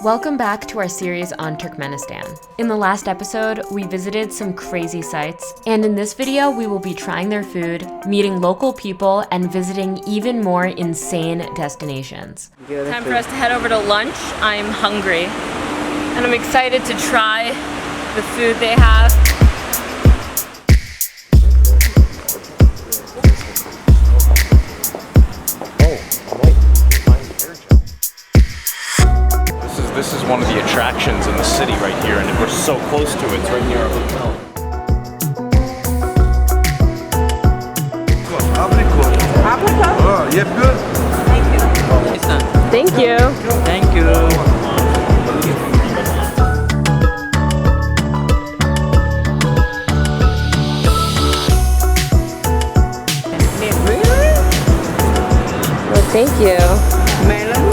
Welcome back to our series on Turkmenistan. In the last episode, we visited some crazy sites, and in this video, we will be trying their food, meeting local people, and visiting even more insane destinations. Time for us to head over to lunch. I'm hungry, and I'm excited to try the food they have. This is one of the attractions in the city right here, and we're so close to it. It's right near our hotel. Apricot? Oh, yeah, good. Thank you. Thank you. Well, thank you. Melon?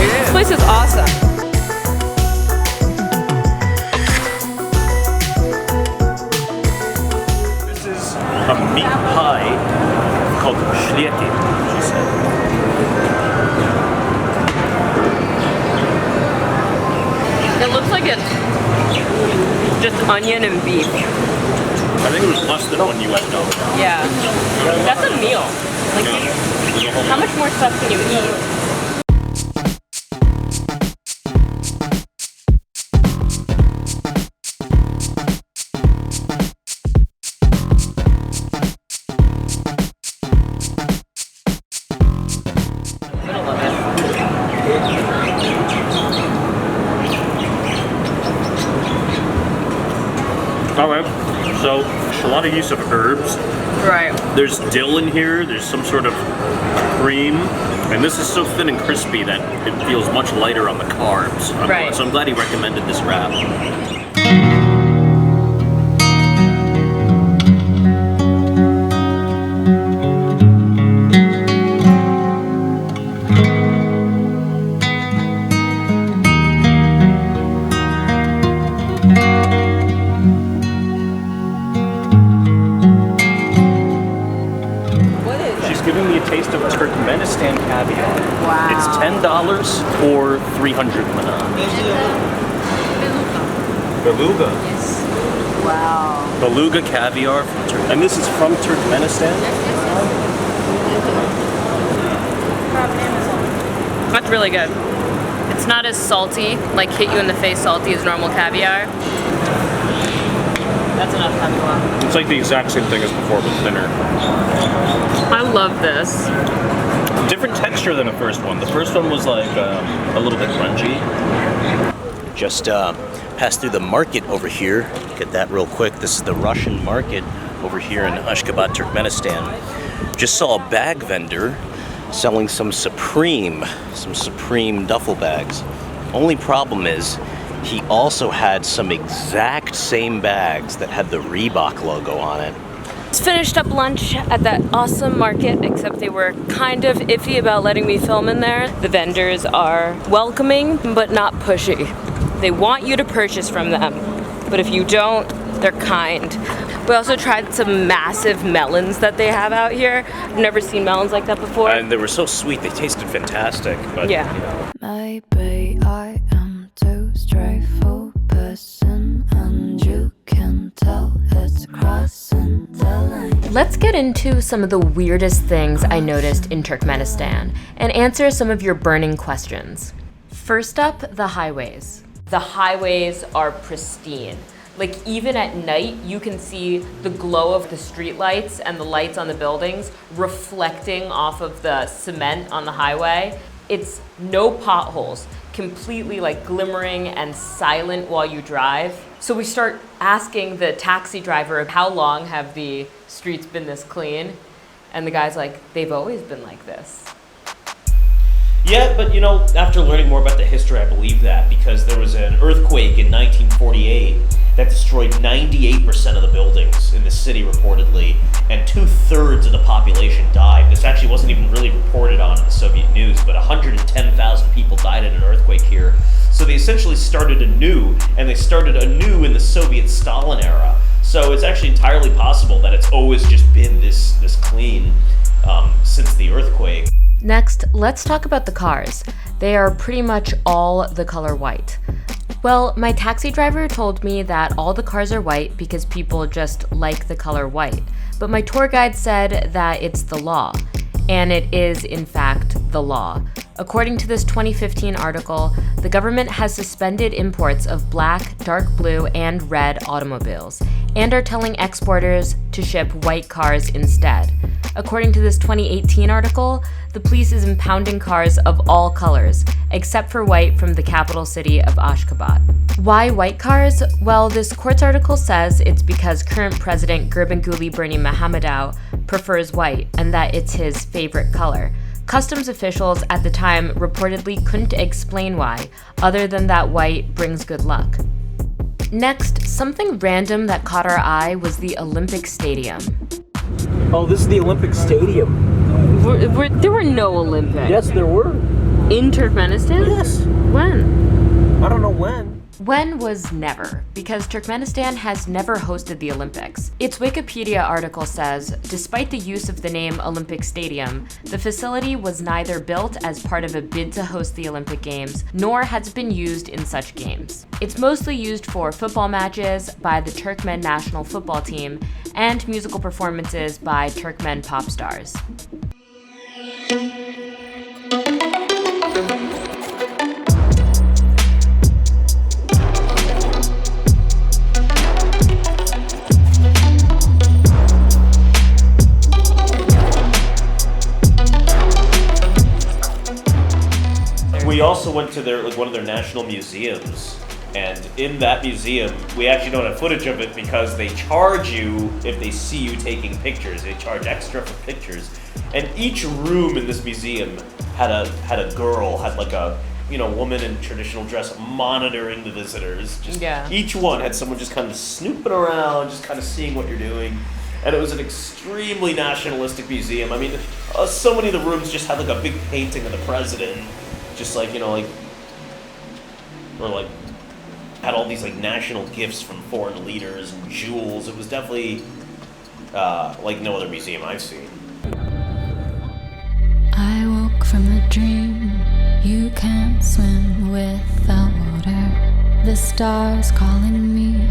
This place is awesome. This is a meat pie called Neutrality, she said. It looks like it's just onion and beef. I think it was less than $1 US. Yeah. That's a meal. Like, how much more stuff can you eat? Alright, so a lot of use of herbs. Right. There's dill in here, there's some sort of cream, and this is so thin and crispy that it feels much lighter on the carbs. Right. So I'm glad he recommended this wrap. Giving me a taste of Turkmenistan caviar. Wow. It's $10 or 300 mana. Beluga. Yes. Wow. Beluga caviar from Turkey. And this is from Turkmenistan? That's really good. It's not as salty, like hit you in the face salty as normal caviar. That's enough caviar. It's like the exact same thing as before, but thinner. I love this. Different texture than the first one. The first one was like a little bit crunchy. Just passed through the market over here. Get that real quick. This is the Russian market over here in Ashgabat, Turkmenistan. Just saw a bag vendor selling some Supreme duffel bags. Only problem is he also had some exact same bags that had the Reebok logo on it. Just finished up lunch at that awesome market, except they were kind of iffy about letting me film in there. The vendors are welcoming, but not pushy. They want you to purchase from them, but if you don't, they're kind. We also tried some massive melons that they have out here. I've never seen melons like that before. And they were so sweet, they tasted fantastic. But, yeah. You know. Maybe I am too straightforward person, and you can tell it's crossing the line. Let's get into some of the weirdest things I noticed in Turkmenistan and answer some of your burning questions. First up, the highways. The highways are pristine. Like, even at night, you can see the glow of the street lights and the lights on the buildings reflecting off of the cement on the highway. It's no potholes, completely like glimmering and silent while you drive. So we start asking the taxi driver, how long have the streets been this clean? And the guy's like, they've always been like this. Yeah, but you know, after learning more about the history, I believe that, because there was an earthquake in 1948 that destroyed 98% of the buildings in the city reportedly, and 2/3 of the population died. This actually wasn't even really reported on in the Soviet news, but 110,000 people died in an earthquake here. So they essentially started anew, and they started anew in the Soviet Stalin era. So it's actually entirely possible that it's always just been this clean since the earthquake. Next, let's talk about the cars. They are pretty much all the color white. Well, my taxi driver told me that all the cars are white because people just like the color white. But my tour guide said that it's the law. And it is, in fact, the law. According to this 2015 article, the government has suspended imports of black, dark blue, and red automobiles, and are telling exporters to ship white cars instead. According to this 2018 article, the police is impounding cars of all colors, except for white from the capital city of Ashgabat. Why white cars? Well, this Quartz article says it's because current President Gurbanguly Bernie Mohamedov prefers white, and that it's his favorite color. Customs officials at the time reportedly couldn't explain why, other than that white brings good luck. Next, something random that caught our eye was the Olympic Stadium. Oh, this is the Olympic Stadium. There were no Olympics. Yes, there were. In Turkmenistan? Yes. When? I don't know when. When was never, because Turkmenistan has never hosted the Olympics. Its Wikipedia article says, despite the use of the name Olympic Stadium, the facility was neither built as part of a bid to host the Olympic Games, nor has it been used in such games. It's mostly used for football matches by the Turkmen national football team and musical performances by Turkmen pop stars. We also went to one of their national museums, and in that museum, we actually don't have footage of it because they charge you if they see you taking pictures. They charge extra for pictures, and each room in this museum had a girl, had like a woman in traditional dress monitoring the visitors. Each one had someone just kind of snooping around, just kind of seeing what you're doing. And it was an extremely nationalistic museum. I mean, so many of the rooms just had like a big painting of the president. Just or had all these like national gifts from foreign leaders and jewels. It was definitely like no other museum I've seen. I woke from a dream. You can't swim without water. The stars calling me.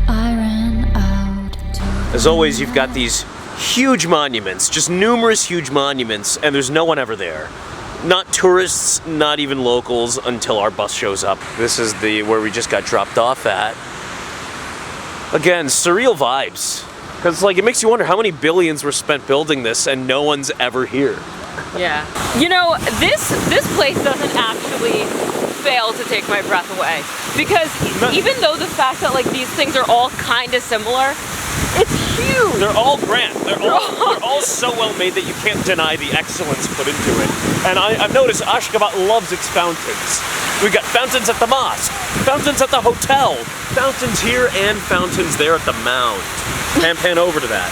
I ran out to. As always, you've got these huge monuments, just numerous huge monuments, and there's no one ever there. Not tourists, not even locals, until our bus shows up. This is where we just got dropped off at. Again, surreal vibes. Because it makes you wonder how many billions were spent building this and no one's ever here. Yeah. This place doesn't actually fail to take my breath away. Because even though the fact that these things are all kind of similar, it's huge. They're all grand. They're all so well made that you can't deny the excellence put into it. And I've noticed Ashgabat loves its fountains. We got fountains at the mosque, fountains at the hotel, fountains here and fountains there at the mound. Pan over to that.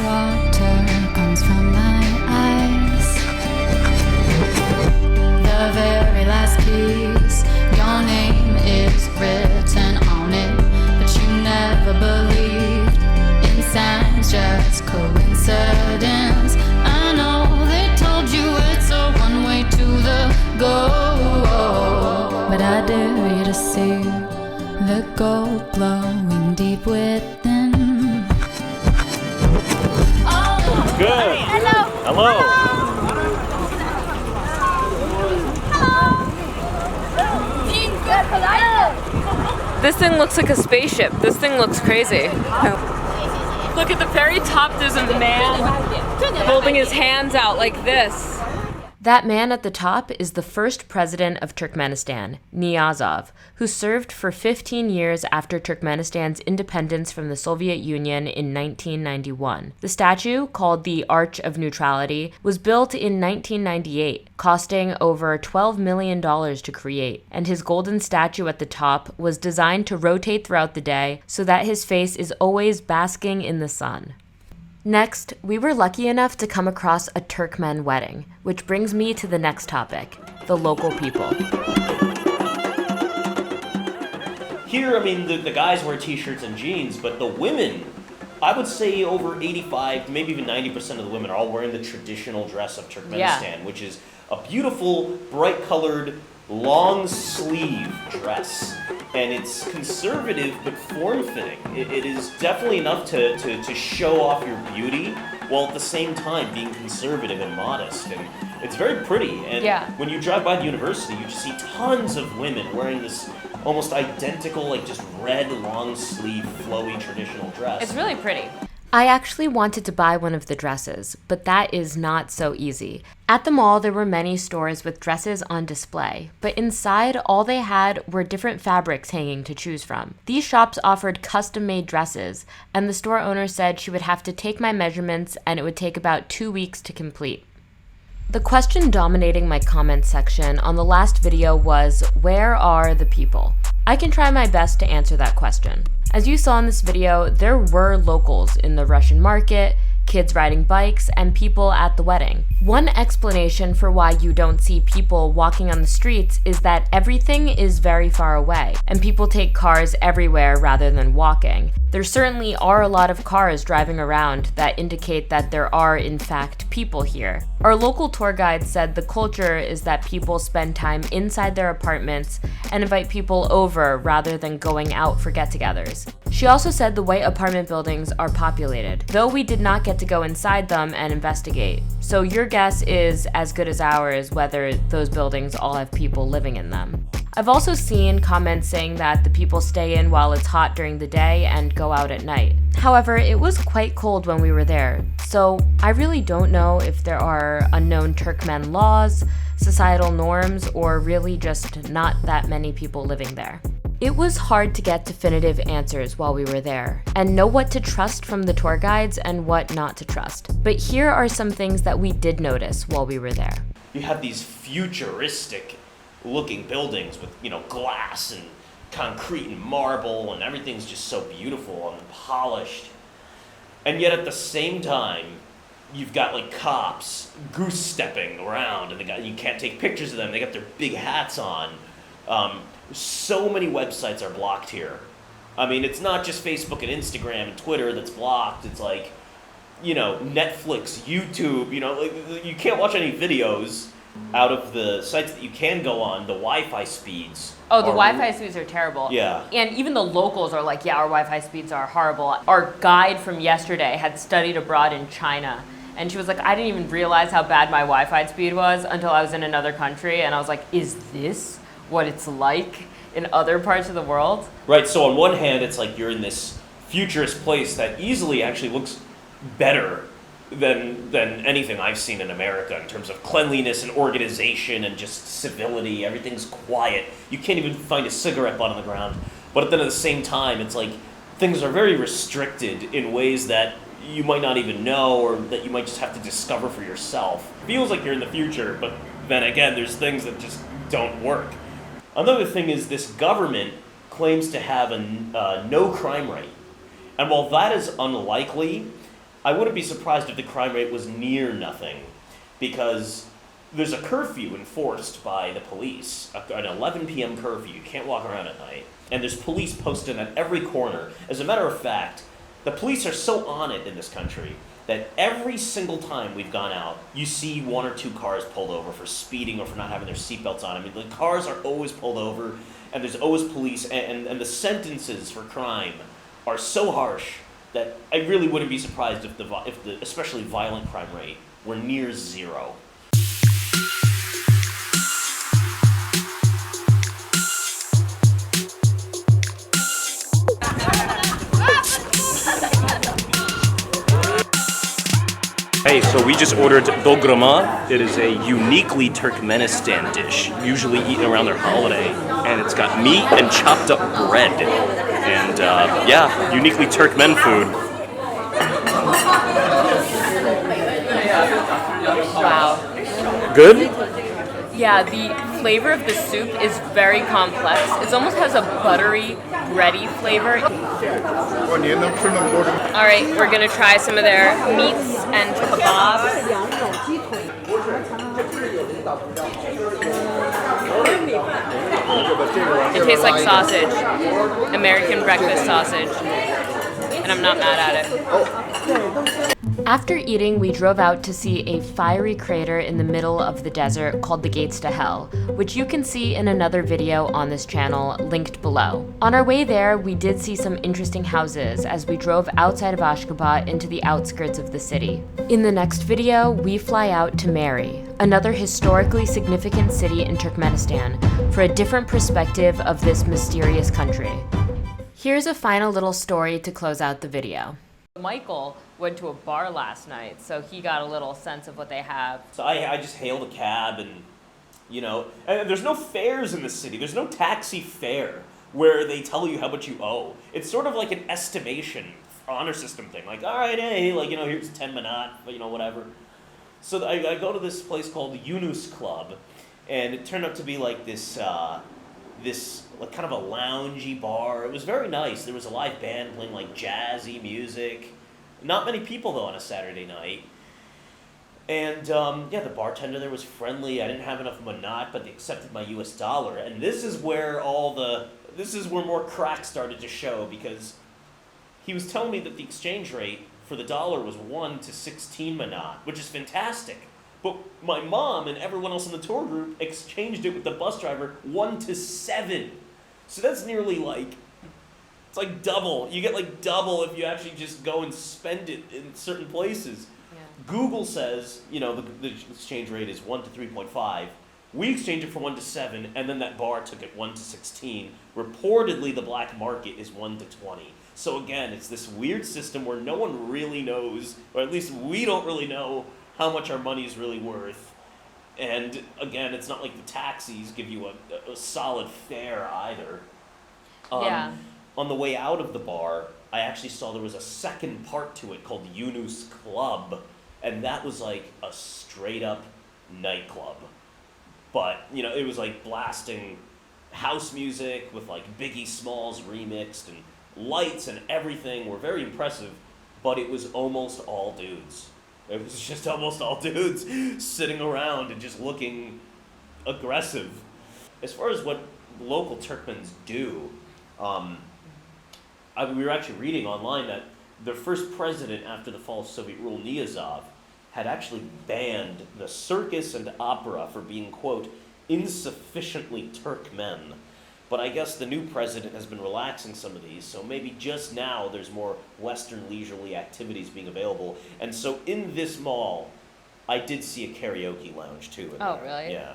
Water comes from my eyes. The very last piece, your name is written on it, but you never believed in signs, just coincidence. I know they told you it's a one-way to the goal, but I dare you to see the gold glowing deep within. Good. Hello. This thing looks like a spaceship. This thing looks crazy. Look at the very top, there's a man holding his hands out like this. That man at the top is the first president of Turkmenistan, Niyazov, who served for 15 years after Turkmenistan's independence from the Soviet Union in 1991. The statue, called the Arch of Neutrality, was built in 1998, costing over $12 million to create, and his golden statue at the top was designed to rotate throughout the day so that his face is always basking in the sun. Next, we were lucky enough to come across a Turkmen wedding, which brings me to the next topic, the local people. Here, I mean, the guys wear t-shirts and jeans, but the women, I would say over 85, maybe even 90% of the women are all wearing the traditional dress of Turkmenistan, which is a beautiful, bright-colored, long-sleeve dress. And it's conservative but form-fitting. It is definitely enough to show off your beauty, while at the same time being conservative and modest. And it's very pretty. And when you drive by the university, you just see tons of women wearing this almost identical, like just red, long-sleeve, flowy traditional dress. It's really pretty. I actually wanted to buy one of the dresses, but that is not so easy. At the mall, there were many stores with dresses on display, but inside, all they had were different fabrics hanging to choose from. These shops offered custom-made dresses, and the store owner said she would have to take my measurements and it would take about 2 weeks to complete. The question dominating my comments section on the last video was, where are the people? I can try my best to answer that question. As you saw in this video, there were locals in the Russian market, kids riding bikes, and people at the wedding. One explanation for why you don't see people walking on the streets is that everything is very far away, and people take cars everywhere rather than walking. There certainly are a lot of cars driving around that indicate that there are, in fact, people here. Our local tour guide said the culture is that people spend time inside their apartments and invite people over rather than going out for get-togethers. She also said the white apartment buildings are populated, though we did not get to go inside them and investigate. So your guess is as good as ours whether those buildings all have people living in them. I've also seen comments saying that the people stay in while it's hot during the day and go out at night. However, it was quite cold when we were there, so I really don't know if there are unknown Turkmen laws, societal norms, or really just not that many people living there. It was hard to get definitive answers while we were there, and know what to trust from the tour guides and what not to trust. But here are some things that we did notice while we were there. You have these futuristic looking buildings with, glass and concrete and marble, and everything's just so beautiful and polished. And yet at the same time, you've got like cops goose stepping around, and you can't take pictures of them. They got their big hats on. So many websites are blocked here. I mean, it's not just Facebook and Instagram and Twitter that's blocked. It's like, Netflix, YouTube, you can't watch any videos out of the sites that you can go on. The Wi-Fi speeds. Oh, the Wi-Fi speeds are terrible. Yeah. And even the locals are like, yeah, our Wi-Fi speeds are horrible. Our guide from yesterday had studied abroad in China. And she was like, I didn't even realize how bad my Wi-Fi speed was until I was in another country. And I was like, is this what it's like in other parts of the world? Right, so on one hand, it's like you're in this futurist place that easily actually looks better than anything I've seen in America in terms of cleanliness and organization and just civility. Everything's quiet. You can't even find a cigarette butt on the ground. But then at the same time, it's like things are very restricted in ways that you might not even know, or that you might just have to discover for yourself. It feels like you're in the future, but then again, there's things that just don't work. Another thing is this government claims to have a no crime rate. And while that is unlikely, I wouldn't be surprised if the crime rate was near nothing, because there's a curfew enforced by the police, an 11 p.m. curfew. You can't walk around at night. And there's police posted at every corner. As a matter of fact, the police are so on it in this country that every single time we've gone out, you see 1 or 2 cars pulled over for speeding or for not having their seatbelts on. I mean, the cars are always pulled over, and there's always police, and the sentences for crime are so harsh that I really wouldn't be surprised if the especially violent crime rate were near zero. Hey, so we just ordered dolgrama. It is a uniquely Turkmenistan dish, usually eaten around their holiday. And it's got meat and chopped up bread. And uniquely Turkmen food. Wow. Good? Yeah, the flavor of the soup is very complex. It almost has a buttery, bready flavor. All right, we're gonna try some of their meats and kebabs. It tastes like sausage, American breakfast sausage. and I'm not mad at it. After eating, we drove out to see a fiery crater in the middle of the desert called the Gates to Hell, which you can see in another video on this channel, linked below. On our way there, we did see some interesting houses as we drove outside of Ashgabat into the outskirts of the city. In the next video, we fly out to Mary, another historically significant city in Turkmenistan, for a different perspective of this mysterious country. Here's a final little story to close out the video. Michael went to a bar last night, so he got a little sense of what they have. So I just hailed a cab and, and there's no fares in the city. There's no taxi fare where they tell you how much you owe. It's sort of like an estimation honor system thing. Like, all right, hey, here's 10 manat, whatever. So I go to this place called the Yunus Club, and it turned out to be like this like kind of a loungy bar. It was very nice. There was a live band playing like jazzy music. Not many people though on a Saturday night. And the bartender there was friendly. I didn't have enough manat, but they accepted my US dollar. And this is where more cracks started to show, because he was telling me that the exchange rate for the dollar was 1 to 16 manat, which is fantastic. But my mom and everyone else in the tour group exchanged it with the bus driver 1 to 7. So that's nearly it's like double. You get like double if you actually just go and spend it in certain places. Yeah. Google says, the exchange rate is 1 to 3.5. We exchanged it for 1 to 7, and then that bar took it 1 to 16. Reportedly, the black market is 1 to 20. So again, it's this weird system where no one really knows, or at least we don't really know, how much our money is really worth. And again, it's not like the taxis give you a solid fare either. On the way out of the bar, I actually saw there was a second part to it called the Yunus Club, and that was like a straight up nightclub. But, it was like blasting house music with like Biggie Smalls remixed, and lights and everything were very impressive, but it was almost all dudes. It was just almost all dudes sitting around and just looking aggressive. As far as what local Turkmens do, we were actually reading online that their first president after the fall of Soviet rule, Niyazov, had actually banned the circus and opera for being, quote, insufficiently Turkmen. But I guess the new president has been relaxing some of these, so maybe just now there's more Western leisurely activities being available. And so in this mall, I did see a karaoke lounge too. Oh, really? Yeah.